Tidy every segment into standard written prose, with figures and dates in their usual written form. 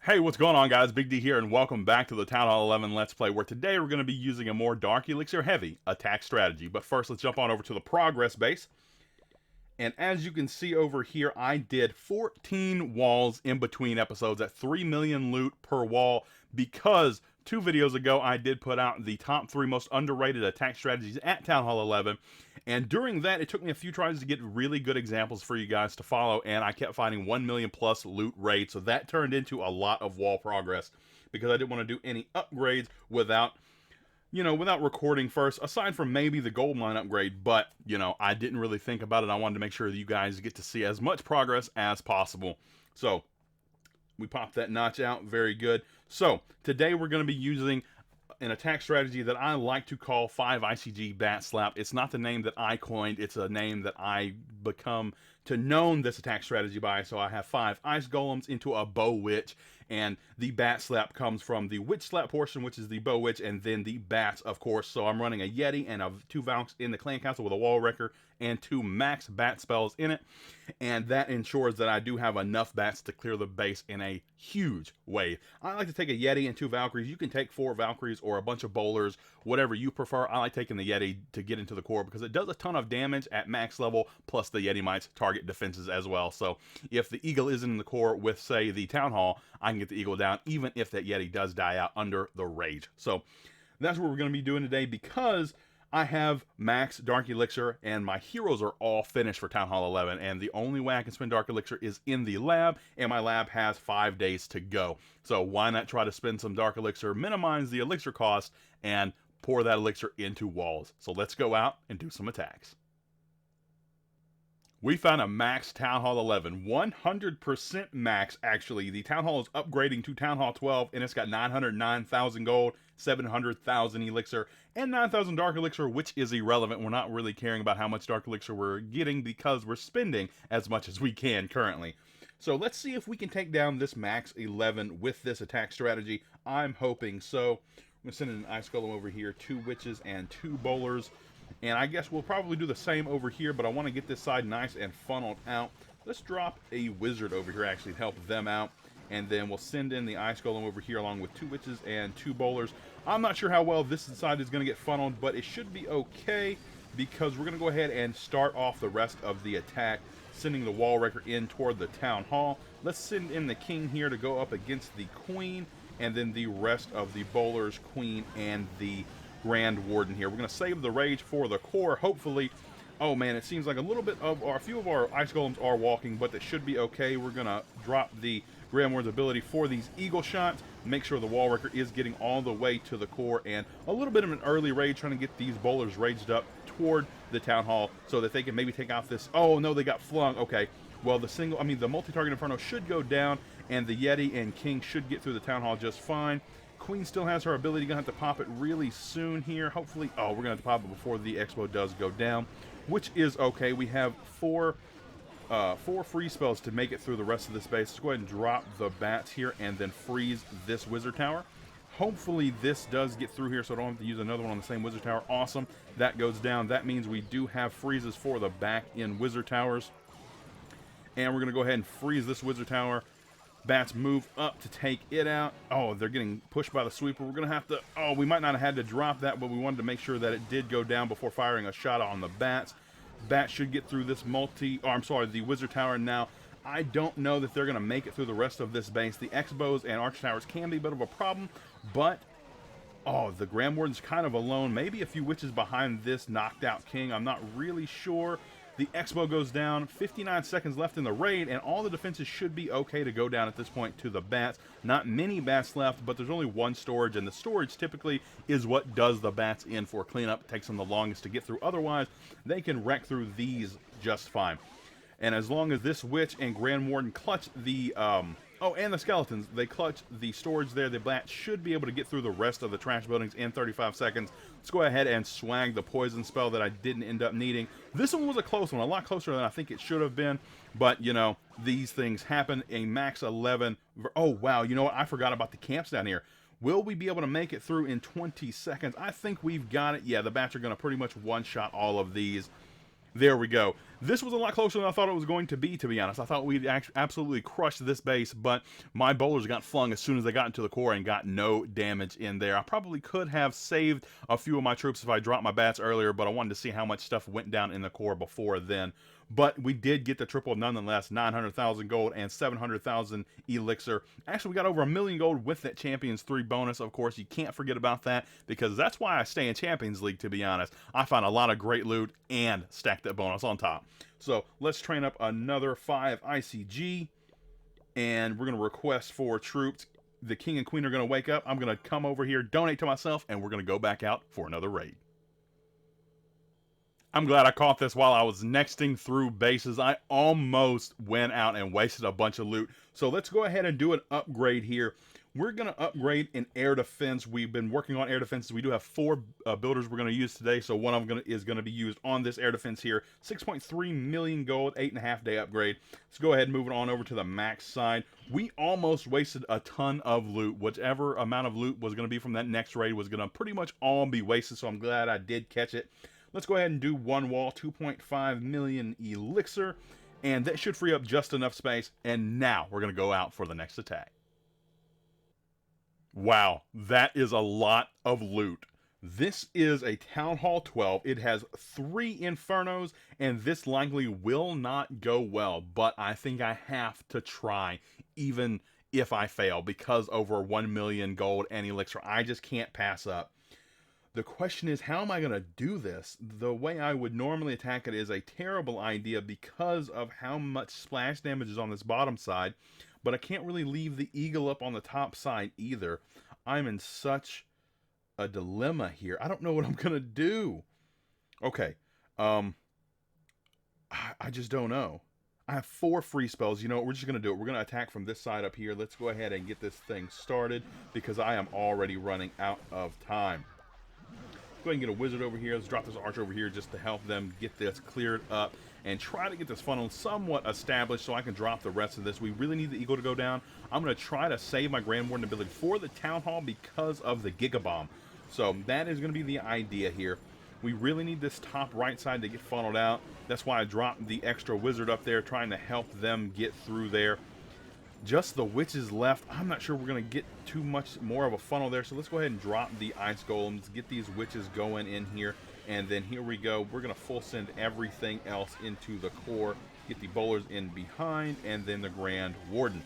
Hey, what's going on, guys? Big D here, and welcome back to the Town Hall 11 Let's Play, where today we're going to be using a more Dark Elixir heavy attack strategy. But first, let's jump on over to the progress base. And as you can see over here, I did 14 walls in between episodes at 3 million loot per wall because 2 videos ago I did put out the top 3 most underrated attack strategies at Town Hall 11. And during that, it took me a few tries to get really good examples for you guys to follow, and I kept finding 1 million plus loot raids, so that turned into a lot of wall progress because I didn't want to do any upgrades without recording first, aside from maybe the gold mine upgrade. But, I didn't really think about it. I wanted to make sure that you guys get to see as much progress as possible. So, we popped that notch out. Very good. So, today we're going to be using an attack strategy that I like to call 5 ICG Bat Slap. It's not the name that I coined. It's a name that I become to known this attack strategy by. So I have 5 Ice Golems into a BoWitch, and the Bat Slap comes from the Witch Slap portion, which is the BoWitch, and then the Bats, of course. So I'm running a Yeti and 2 Valks in the Clan Council with a Wall Wrecker and 2 max Bat spells in it, and that ensures that I do have enough Bats to clear the base in a huge way. I like to take a Yeti and 2 Valkyries. You can take 4 Valkyries or a bunch of bowlers, whatever you prefer. I like taking the Yeti to get into the core because it does a ton of damage at max level, plus the Yeti might target defenses as well. So if the Eagle isn't in the core with, say, the Town Hall, I can get the Eagle down even if that Yeti does die out under the Rage. So that's what we're going to be doing today because I have max Dark Elixir and my heroes are all finished for Town Hall 11, and the only way I can spend Dark Elixir is in the lab, and my lab has 5 days to go. So why not try to spend some Dark Elixir, minimize the elixir cost, and pour that elixir into walls. So let's go out and do some attacks. We found a max Town Hall 11, 100% max actually. The Town Hall is upgrading to Town Hall 12, and it's got 909,000 gold, 700,000 elixir, and 9,000 Dark Elixir, which is irrelevant. We're not really caring about how much Dark Elixir we're getting because we're spending as much as we can currently. So let's see if we can take down this max 11 with this attack strategy. I'm hoping so. I'm going to send in an Ice Golem over here, 2 Witches and 2 Bowlers. And I guess we'll probably do the same over here, but I want to get this side nice and funneled out. Let's drop a Wizard over here actually to help them out. And then we'll send in the Ice Golem over here along with 2 Witches and 2 Bowlers. I'm not sure how well this side is going to get funneled, but it should be okay because we're going to go ahead and start off the rest of the attack, sending the Wall Wrecker in toward the Town Hall. Let's send in the King here to go up against the Queen, and then the rest of the Bowlers, Queen, and the Grand Warden here. We're going to save the Rage for the core, hopefully. Oh man, it seems like a few of our Ice Golems are walking, but that should be okay. We're going to drop the Grand Warden's ability for these Eagle shots, make sure the Wall Wrecker is getting all the way to the core, and a little bit of an early raid trying to get these Bowlers raged up toward the Town Hall so that they can maybe take out this. Oh no, they got flung. Okay, well the multi-target Inferno should go down, and the Yeti and King should get through the Town Hall just fine. Queen still has her ability. Gonna have to pop it really soon here. Hopefully, we're gonna have to pop it before the Expo does go down, which is okay. We have 4 free spells to make it through the rest of this base. Let's go ahead and drop the Bats here and then freeze this Wizard Tower. Hopefully this does get through here so I don't have to use another one on the same Wizard Tower. Awesome. That goes down. That means we do have freezes for the back in Wizard Towers. And we're gonna go ahead and freeze this Wizard Tower. Bats move up to take it out. Oh, they're getting pushed by the sweeper. We're going to have to... Oh, we might not have had to drop that, but we wanted to make sure that it did go down before firing a shot on the Bats. Bats should get through this the Wizard Tower now. I don't know that they're going to make it through the rest of this base. The X-Bows and Archer Towers can be a bit of a problem, but... Oh, the Grand Warden's kind of alone. Maybe a few Witches behind this knocked out King. I'm not really sure. The Expo goes down, 59 seconds left in the raid, and all the defenses should be okay to go down at this point to the Bats. Not many Bats left, but there's only 1 storage, and the storage typically is what does the Bats in for cleanup. It takes them the longest to get through. Otherwise, they can wreck through these just fine. And as long as this Witch and Grand Warden clutch the... and the Skeletons, they clutch the storage there. The Bats should be able to get through the rest of the trash buildings in 35 seconds. Let's go ahead and swag the poison spell that I didn't end up needing. This one was a close one, a lot closer than I think it should have been. But, these things happen. A max 11. Oh, wow. You know what? I forgot about the camps down here. Will we be able to make it through in 20 seconds? I think we've got it. Yeah, the Bats are going to pretty much one-shot all of these. There we go. This was a lot closer than I thought it was going to be honest. I thought we'd absolutely crush this base, but my bowlers got flung as soon as they got into the core and got no damage in there. I probably could have saved a few of my troops if I dropped my bats earlier, but I wanted to see how much stuff went down in the core before then. But we did get the triple nonetheless, 900,000 gold and 700,000 elixir. Actually, we got over 1,000,000 gold with that Champions 3 bonus. Of course, you can't forget about that because that's why I stay in Champions League, to be honest. I find a lot of great loot and stack that bonus on top. So let's train up another 5 ICG, and we're going to request for troops. The king and queen are going to wake up. I'm going to come over here, donate to myself, and we're going to go back out for another raid. I'm glad I caught this while I was nexting through bases. I almost went out and wasted a bunch of loot. So let's go ahead and do an upgrade here. We're going to upgrade an air defense. We've been working on air defenses. We do have 4 builders we're going to use today. So one of them is going to be used on this air defense here. 6.3 million gold, 8.5 day upgrade. Let's go ahead and move it on over to the max side. We almost wasted a ton of loot. Whichever amount of loot was going to be from that next raid was going to pretty much all be wasted. So I'm glad I did catch it. Let's go ahead and do one wall, 2.5 million elixir, and that should free up just enough space. And now we're going to go out for the next attack. Wow, that is a lot of loot. This is a Town Hall 12. It has 3 Infernos, and this likely will not go well, but I think I have to try, even if I fail, because over 1 million gold and elixir, I just can't pass up. The question is, how am I going to do this? The way I would normally attack it is a terrible idea because of how much splash damage is on this bottom side, but I can't really leave the eagle up on the top side either. I'm in such a dilemma here. I don't know what I'm going to do. Okay. I just don't know. I have 4 free spells. You know what? We're just going to do it. We're going to attack from this side up here. Let's go ahead and get this thing started because I am already running out of time. Go ahead and get a wizard over here. Let's drop this archer over here just to help them get this cleared up and try to get this funnel somewhat established so I can drop the rest of this. We really need the eagle to go down. I'm going to try to save my Grand Warden ability for the Town Hall because of the Giga Bomb. So that is going to be the idea here. We really need this top right side to get funneled out. That's why I dropped the extra wizard up there, trying to help them get through there. Just the witches left. I'm not sure we're going to get too much more of a funnel there. So let's go ahead and drop the ice golems, get these witches going in here. And then here we go. We're going to full send everything else into the core. Get the bowlers in behind and then the Grand Warden.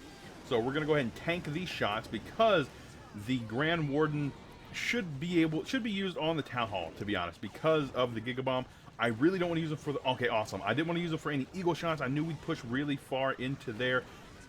So we're going to go ahead and tank these shots because the Grand Warden should be used on the Town Hall, to be honest, because of the Giga Bomb. I really don't want to use them for the... Okay, awesome. I didn't want to use them for any eagle shots. I knew we'd push really far into there.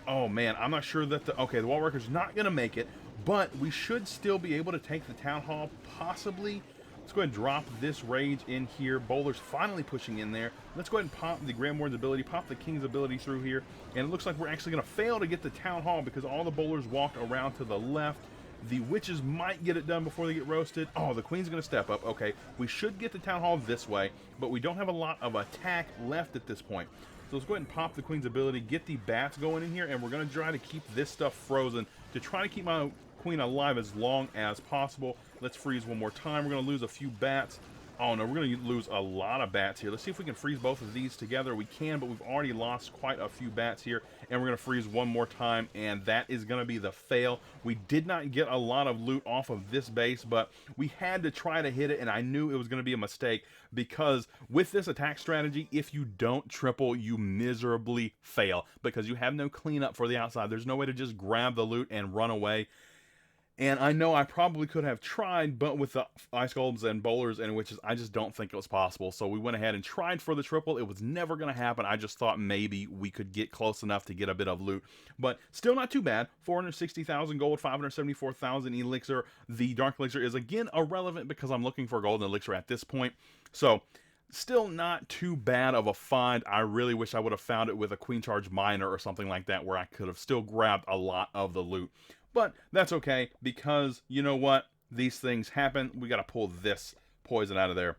Oh man, I'm not sure that the wall worker's not gonna make it, but we should still be able to take the Town Hall, possibly. Let's go ahead and drop this rage in here. Bowler's finally pushing in there. Let's go ahead and pop the Grand Warden's ability, pop the King's ability through here, and it looks like we're actually gonna fail to get the Town Hall because all the bowlers walked around to the left. The witches might get it done before they get roasted. Oh, the queen's gonna step up. Okay, we should get the Town Hall this way, but we don't have a lot of attack left at this point. So let's go ahead and pop the queen's ability, get the bats going in here, and we're going to try to keep this stuff frozen to try to keep my queen alive as long as possible. Let's freeze one more time. We're going to lose a few bats. Oh no, we're going to lose a lot of bats here. Let's see if we can freeze both of these together. We can, but we've already lost quite a few bats here, and we're going to freeze one more time, and that is going to be the fail. We did not get a lot of loot off of this base, but we had to try to hit it, and I knew it was going to be a mistake because with this attack strategy, if you don't triple, you miserably fail because you have no cleanup for the outside. There's no way to just grab the loot and run away. And I know I probably could have tried, but with the ice golems and bowlers and witches, I just don't think it was possible. So we went ahead and tried for the triple. It was never going to happen. I just thought maybe we could get close enough to get a bit of loot. But still not too bad. 460,000 gold, 574,000 elixir. The dark elixir is again irrelevant because I'm looking for golden elixir at this point. So still not too bad of a find. I really wish I would have found it with a Queen Charge Miner or something like that where I could have still grabbed a lot of the loot. But that's okay, because you know what? These things happen. We got to pull this poison out of there.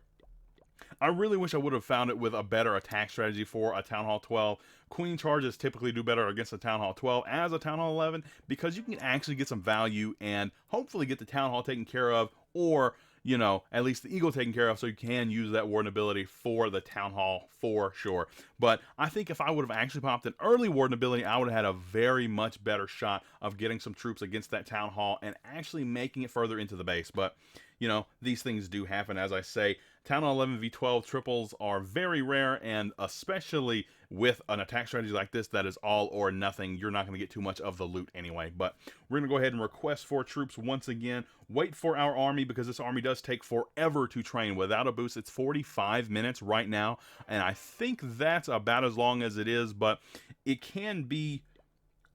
I really wish I would have found it with a better attack strategy for a Town Hall 12. Queen Charges typically do better against a Town Hall 12 as a Town Hall 11 because you can actually get some value and hopefully get the Town Hall taken care of, or you know, at least the eagle taken care of, so you can use that warden ability for the Town Hall for sure. But I think if I would have actually popped an early warden ability, I would have had a very much better shot of getting some troops against that Town Hall and actually making it further into the base. But, you know, these things do happen. As I say, Town Hall 11 v12 triples are very rare, and especially with an attack strategy like this that is all or nothing, you're not going to get too much of the loot anyway. But we're going to go ahead and request for troops once again. Wait for our army, because this army does take forever to train. Without a boost, it's 45 minutes right now, and I think that's about as long as it is, but it can be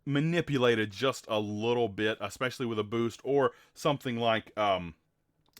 manipulated just a little bit, especially with a boost or something like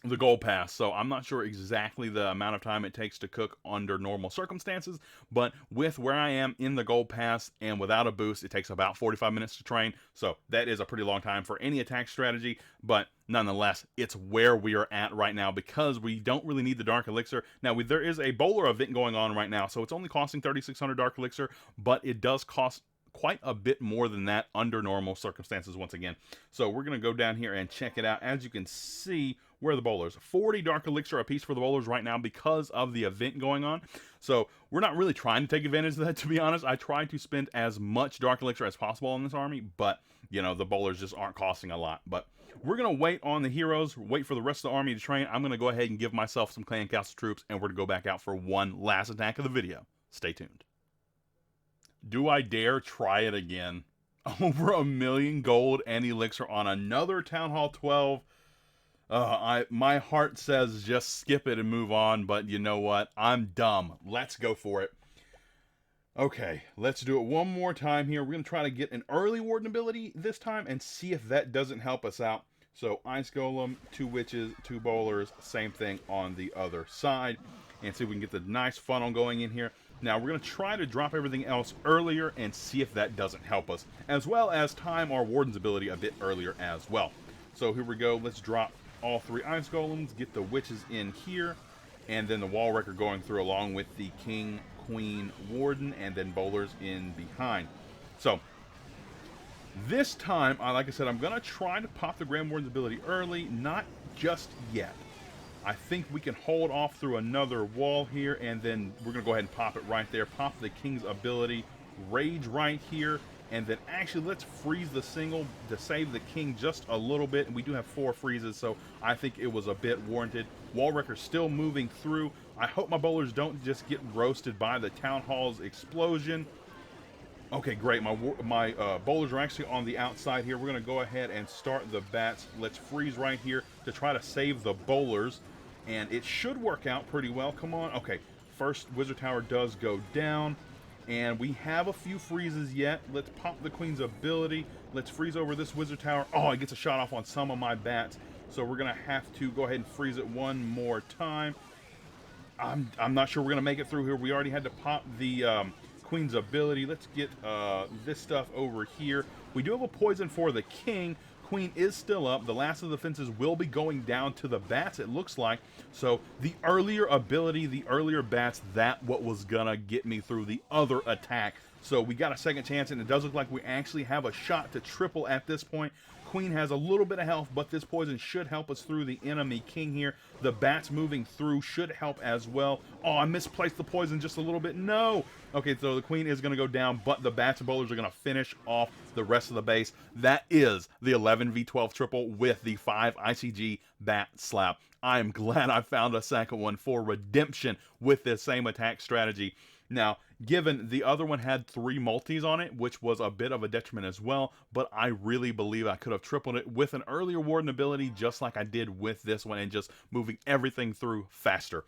the gold pass. So I'm not sure exactly the amount of time it takes to cook under normal circumstances, but with where I am in the gold pass and without a boost, it takes about 45 minutes to train. So that is a pretty long time for any attack strategy, but nonetheless, it's where we are at right now because we don't really need the Dark Elixir. Now, there is a bowler event going on right now, so it's only costing 3,600 Dark Elixir, but it does cost quite a bit more than that under normal circumstances once again. So we're going to go down here and check it out. As you can see, where are the bowlers? 40 Dark Elixir a piece for the bowlers right now because of the event going on. So we're not really trying to take advantage of that, to be honest. I try to spend as much Dark Elixir as possible on this army, but, you know, the bowlers just aren't costing a lot. But we're going to wait on the heroes, wait for the rest of the army to train. I'm going to go ahead and give myself some Clan Castle troops, and we're going to go back out for one last attack of the video. Stay tuned. Do I dare try it again? Over 1,000,000 gold and elixir on another Town Hall 12. My heart says just skip it and move on, but you know what? I'm dumb. Let's go for it. Okay, let's do it one more time here. We're going to try to get an early warden ability this time and see if that doesn't help us out. So, Ice Golem, 2 witches, 2 bowlers, same thing on the other side. And see if we can get the nice funnel going in here. Now, we're going to try to drop everything else earlier and see if that doesn't help us, as well as time our warden's ability a bit earlier as well. So here we go. Let's drop all 3 ice golems, get the witches in here, and then the wall wrecker going through along with the king, queen, warden, and then bowlers in behind. So this time, like I said, I'm going to try to pop the Grand Warden's ability early, not just yet. I think we can hold off through another wall here, and then we're going to go ahead and pop it right there. Pop the king's ability, rage right here, and then actually let's freeze the single to save the king just a little bit. And we do have 4 freezes, so I think it was a bit warranted. Wall wrecker still moving through. I hope my bowlers don't just get roasted by the Town Hall's explosion. Okay, great. My bowlers are actually on the outside here. We're going to go ahead and start the bats. Let's freeze right here to try to save the bowlers. And it should work out pretty well. Come on. Okay, first Wizard Tower does go down. And we have a few freezes yet. Let's pop the Queen's ability. Let's freeze over this Wizard Tower. Oh, it gets a shot off on some of my bats. So we're going to have to go ahead and freeze it one more time. I'm not sure we're going to make it through here. We already had to pop the Queen's ability. Let's get this stuff over here. We do have a poison for the king. Queen is still up. The last of the fences will be going down to the bats, it looks like. So the earlier ability, the earlier bats, that what was gonna get me through the other attack. So we got a second chance, and it does look like we actually have a shot to triple at this point. Queen has a little bit of health, but this poison should help us through the enemy king here. The bats moving through should help as well. Oh, I misplaced the poison just a little bit. No! Okay, so the queen is going to go down, but the bats and bowlers are going to finish off the rest of the base. That is the 11 v12 triple with the 5 ICG bat slap. I am glad I found a second one for redemption with this same attack strategy. Now, given the other one had 3 multis on it, which was a bit of a detriment as well, but I really believe I could have tripled it with an earlier warden ability just like I did with this one and just moving everything through faster.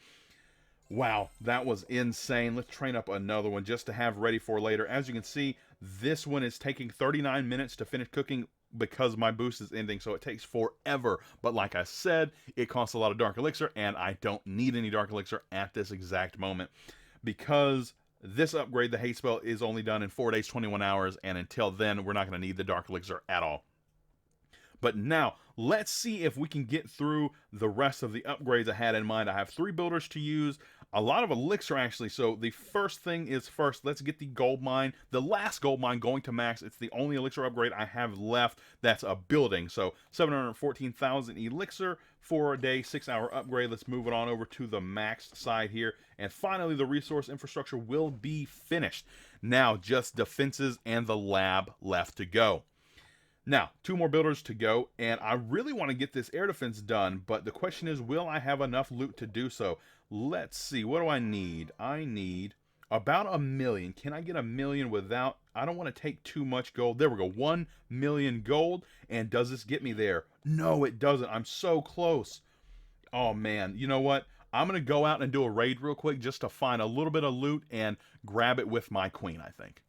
Wow, that was insane. Let's train up another one just to have ready for later. As you can see, this one is taking 39 minutes to finish cooking because my boost is ending, so it takes forever. But like I said, it costs a lot of Dark Elixir, and I don't need any Dark Elixir at this exact moment, because this upgrade, the hate spell, is only done in 4 days, 21 hours, and until then, we're not going to need the Dark Elixir at all. But now, let's see if we can get through the rest of the upgrades I had in mind. I have 3 builders to use. a lot of elixir actually. So the first thing is first, let's get the gold mine, the last gold mine going to max. It's the only elixir upgrade I have left. That's a building. So 714,000 elixir, 4-day, 6-hour upgrade. Let's move it on over to the maxed side here. And finally, the resource infrastructure will be finished. Now, just defenses and the lab left to go. Now, 2 more builders to go, and I really want to get this air defense done, but the question is, will I have enough loot to do so? Let's see, what do I need? I need about 1 million. Can I get 1 million without, I don't want to take too much gold. There we go, 1 million gold, and does this get me there? No, it doesn't. I'm so close. Oh man, you know what? I'm going to go out and do a raid real quick just to find a little bit of loot and grab it with my queen, I think.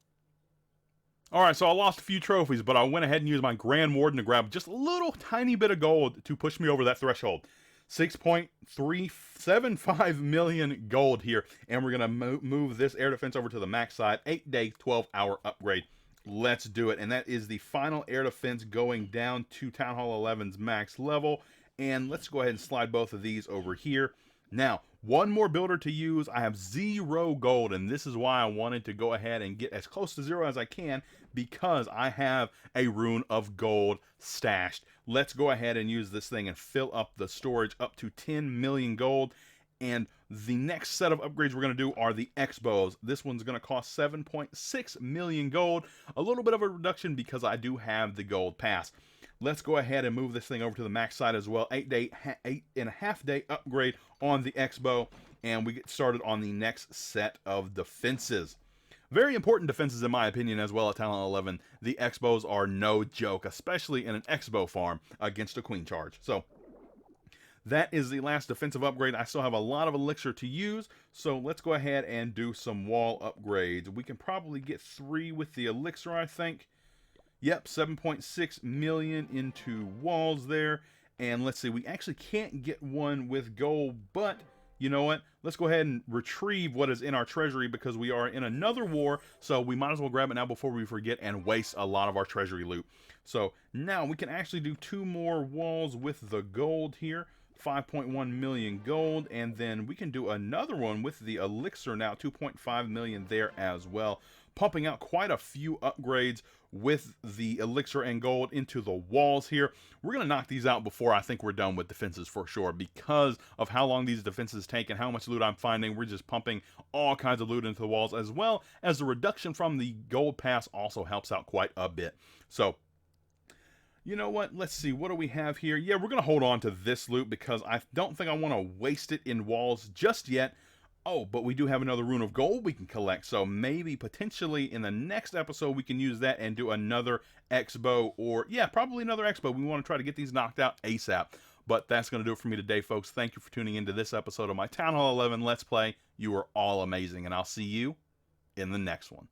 Alright, so I lost a few trophies, but I went ahead and used my Grand Warden to grab just a little tiny bit of gold to push me over that threshold. 6.375 million gold here, and we're going to move this air defense over to the max side. 8-day, 12-hour upgrade. Let's do it, and that is the final air defense going down to Town Hall 11's max level, and let's go ahead and slide both of these over here. Now, one more builder to use. I have 0 gold, and this is why I wanted to go ahead and get as close to 0 as I can, because I have a rune of gold stashed. Let's go ahead and use this thing and fill up the storage up to 10 million gold. And the next set of upgrades we're going to do are the X-Bows. This one's going to cost 7.6 million gold. A little bit of a reduction because I do have the gold pass. Let's go ahead and move this thing over to the max side as well. 8.5 day upgrade on the X-Bow, and we get started on the next set of defenses. Very important defenses in my opinion as well at Town Hall 11. The X-Bows are no joke, especially in an X-Bow farm against a queen charge. So that is the last defensive upgrade. I still have a lot of elixir to use, so let's go ahead and do some wall upgrades. We can probably get 3 with the elixir, I think. Yep, 7.6 million into walls there. And let's see, we actually can't get one with gold, but you know what? Let's go ahead and retrieve what is in our treasury because we are in another war, so we might as well grab it now before we forget and waste a lot of our treasury loot. So now we can actually do 2 more walls with the gold here. 5.1 million gold, and then we can do another one with the elixir now, 2.5 million there as well, pumping out quite a few upgrades with the elixir and gold into the walls here. We're going to knock these out before I think we're done with defenses for sure, because of how long these defenses take and how much loot I'm finding. We're just pumping all kinds of loot into the walls, as well as the reduction from the gold pass also helps out quite a bit. So you know what? Let's see. What do we have here? Yeah, we're going to hold on to this loot because I don't think I want to waste it in walls just yet. Oh, but we do have another rune of gold we can collect. So maybe potentially in the next episode we can use that and do another X-Bow, or yeah, probably another X-Bow. We want to try to get these knocked out ASAP. But that's going to do it for me today, folks. Thank you for tuning into this episode of my Town Hall 11 Let's Play. You are all amazing, and I'll see you in the next one.